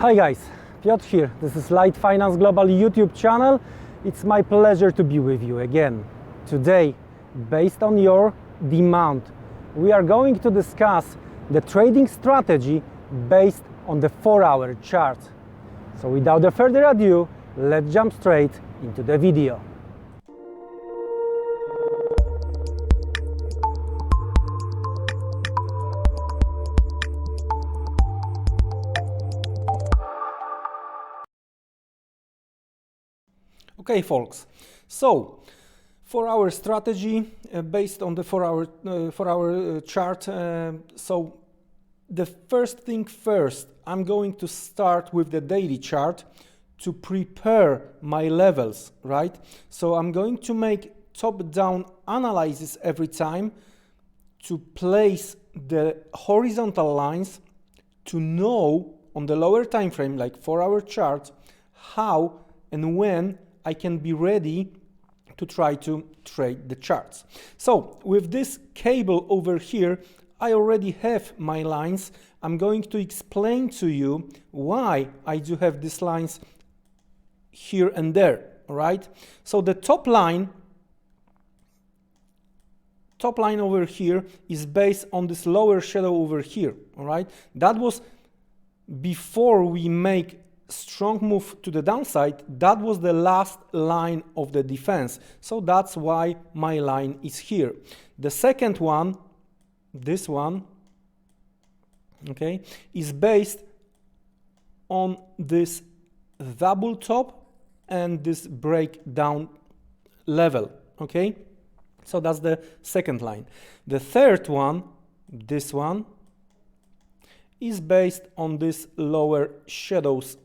Hi guys, Piotr here. This is LiteFinance Global YouTube channel. It's my pleasure to be with you again. Today, based on your demand, we are going to discuss the trading strategy based on the 4-hour chart. So without further ado, let's jump straight into the video. Okay, folks, so for our strategy based on the 4-hour chart, so the first thing first, I'm going to start with the daily chart to prepare my levels, right? So I'm going to make top-down analysis every time to place the horizontal lines to know on the lower time frame, like 4-hour chart, how and when I can be ready to try to trade the charts. So with this cable over here, I already have my lines. I'm going to explain to you why I do have these lines here and there, all right? So the top line over here is based on this lower shadow over here, all right? That was before we make strong move to the downside. That was the last line of the defense. So that's why my line is here. The second one, this one, okay, is based on this double top and this breakdown level, okay? So that's the second line. The third one, this one, is based on this lower shadows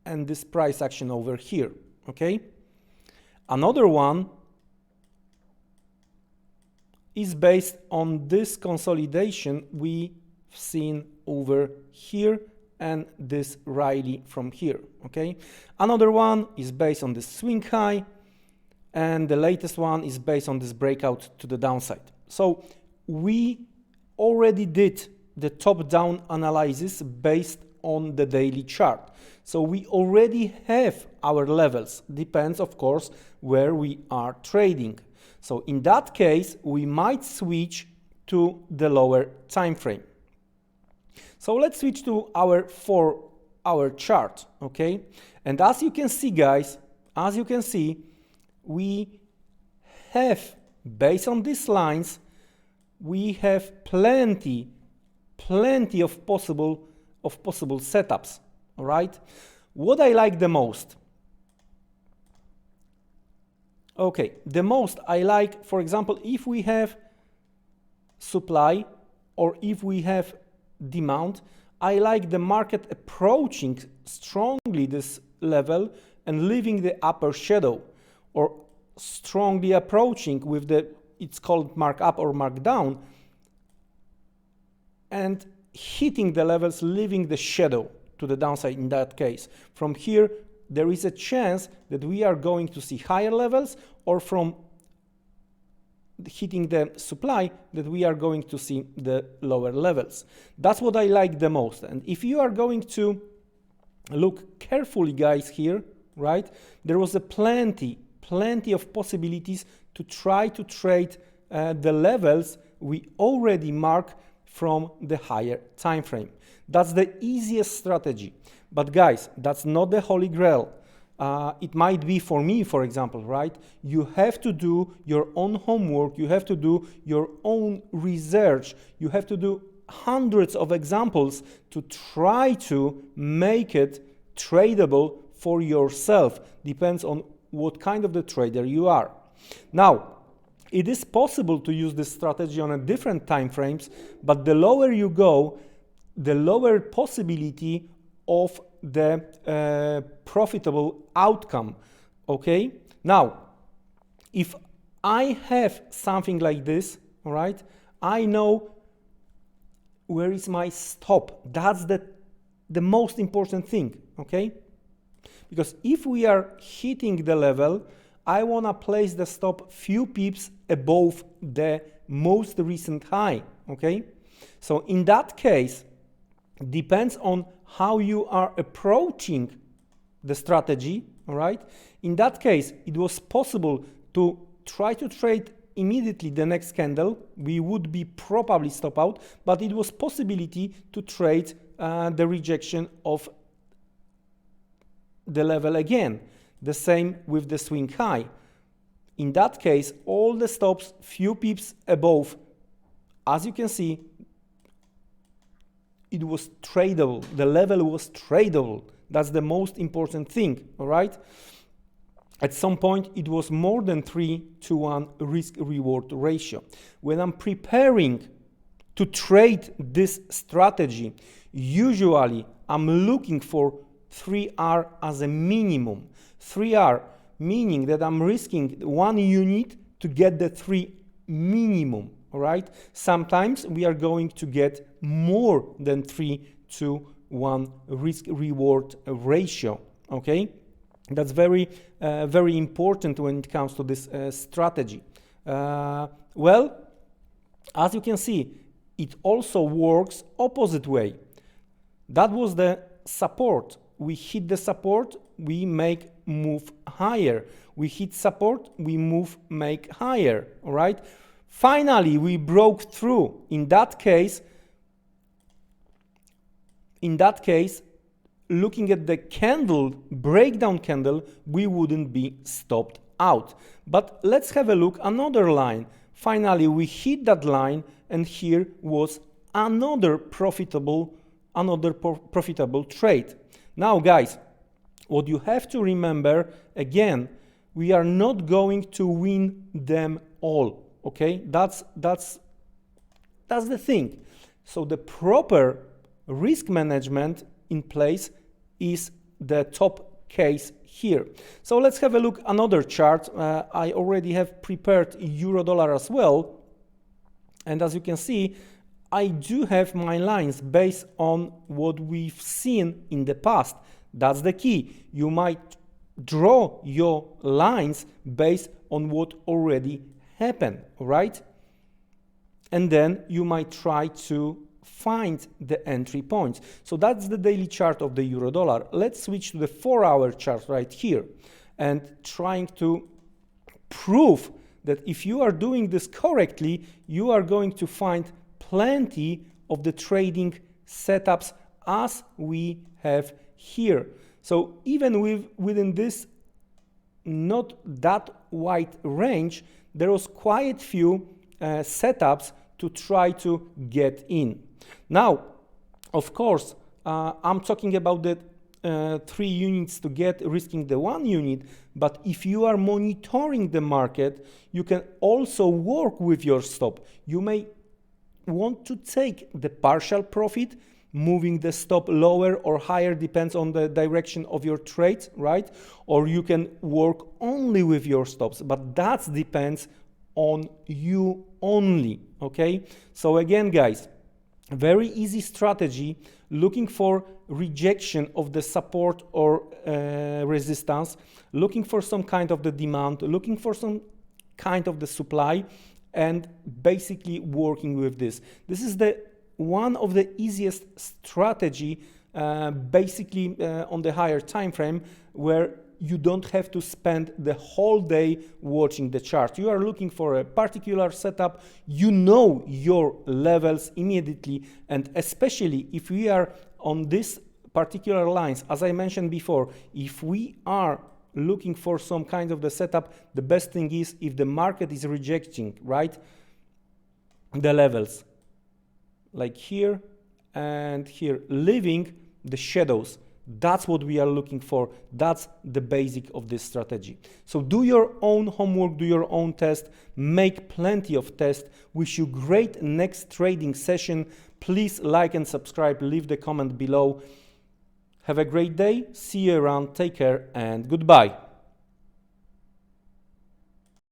and this price action over here, okay? Another one is based on this consolidation we've seen over here and this rally from here, okay? Another one is based on this swing high, and the latest one is based on this breakout to the downside. So we already did the top-down analysis based on the daily chart. So we already have our levels. Depends, of course, where we are trading. So in that case, we might switch to the lower time frame. So let's switch to our 4-hour chart, okay? And as you can see, guys, as you can see, we have, based on these lines, we have plenty of possible setups, all right? What I like the most? Okay, the most I like, for example, if we have supply or if we have demand, I like the market approaching strongly this level and leaving the upper shadow, or strongly approaching with the, it's called mark up or mark down, and hitting the levels, leaving the shadow to the downside in that case. From here, there is a chance that we are going to see higher levels, or from hitting the supply that we are going to see the lower levels. That's what I like the most. And if you are going to look carefully, guys, here, right, there was a plenty of possibilities to try to trade the levels we already mark from the higher time frame. That's the easiest strategy. But guys, that's not the holy grail. It might be for me, for example, right? You have to do your own homework. You have to do your own research. You have to do hundreds of examples to try to make it tradable for yourself. Depends on what kind of the trader you are. Now, it is possible to use this strategy on a different time frames, but the lower you go, the lower possibility of the profitable outcome, okay? Now, if I have something like this, all right, I know where is my stop. That's the most important thing, okay? Because if we are hitting the level, I want to place the stop few pips above the most recent high, okay? So in that case, depends on how you are approaching the strategy, all right? In that case, it was possible to try to trade immediately the next candle. We would be probably stop out, but it was possibility to trade the rejection of the level again. The same with the swing high. In that case, all the stops few pips above, as you can see, it was tradable. The level was tradable. That's the most important thing, all right? At some point, it was more than 3-to-1 risk-reward ratio. When I'm preparing to trade this strategy, usually I'm looking for 3R as a minimum. 3R meaning that I'm risking 1 unit to get the 3 minimum, all right? Sometimes we are going to get more than 3-to-1 risk-reward ratio, okay? That's very important when it comes to this strategy. Well, as you can see, it also works opposite way. That was the support. We hit the support, we make move higher. We hit support, we make higher, all right? Finally, we broke through. In that case, looking at the candle, breakdown candle, we wouldn't be stopped out. But let's have a look, another line. Finally, we hit that line, and here was another profitable trade. Now, guys, what you have to remember, again, we are not going to win them all, okay? That's the thing. So the proper risk management in place is the top case here. So let's have a look another chart. I already have prepared euro dollar as well. And as you can see, I do have my lines based on what we've seen in the past. That's the key. You might draw your lines based on what already happened, right? And then you might try to find the entry points. So that's the daily chart of the euro dollar. Let's switch to the 4-hour chart right here and trying to prove that if you are doing this correctly, you are going to find plenty of the trading setups as we have here. So even within this not that wide range, there was quite few setups to try to get in. Now, of course, I'm talking about the 3 units to get, risking the 1 unit, but if you are monitoring the market, you can also work with your stop. You may want to take the partial profit, moving the stop lower or higher, depends on the direction of your trades, right? Or you can work only with your stops, but that depends on you only, okay? So again, guys, very easy strategy, looking for rejection of the support or resistance, looking for some kind of the demand, looking for some kind of the supply, and basically working with this. This is the one of the easiest strategy, basically on the higher time frame, where you don't have to spend the whole day watching the chart. You are looking for a particular setup, you know your levels immediately, and especially if we are on this particular lines, as I mentioned before, if we are looking for some kind of the setup, the best thing is if the market is rejecting, right, the levels, like here and here, leaving the shadows. That's what we are looking for. That's the basic of this strategy. So do your own homework, do your own test, make plenty of tests. Wish you great next trading session. Please like and subscribe, leave the comment below. Have a great day, see you around, take care, and goodbye.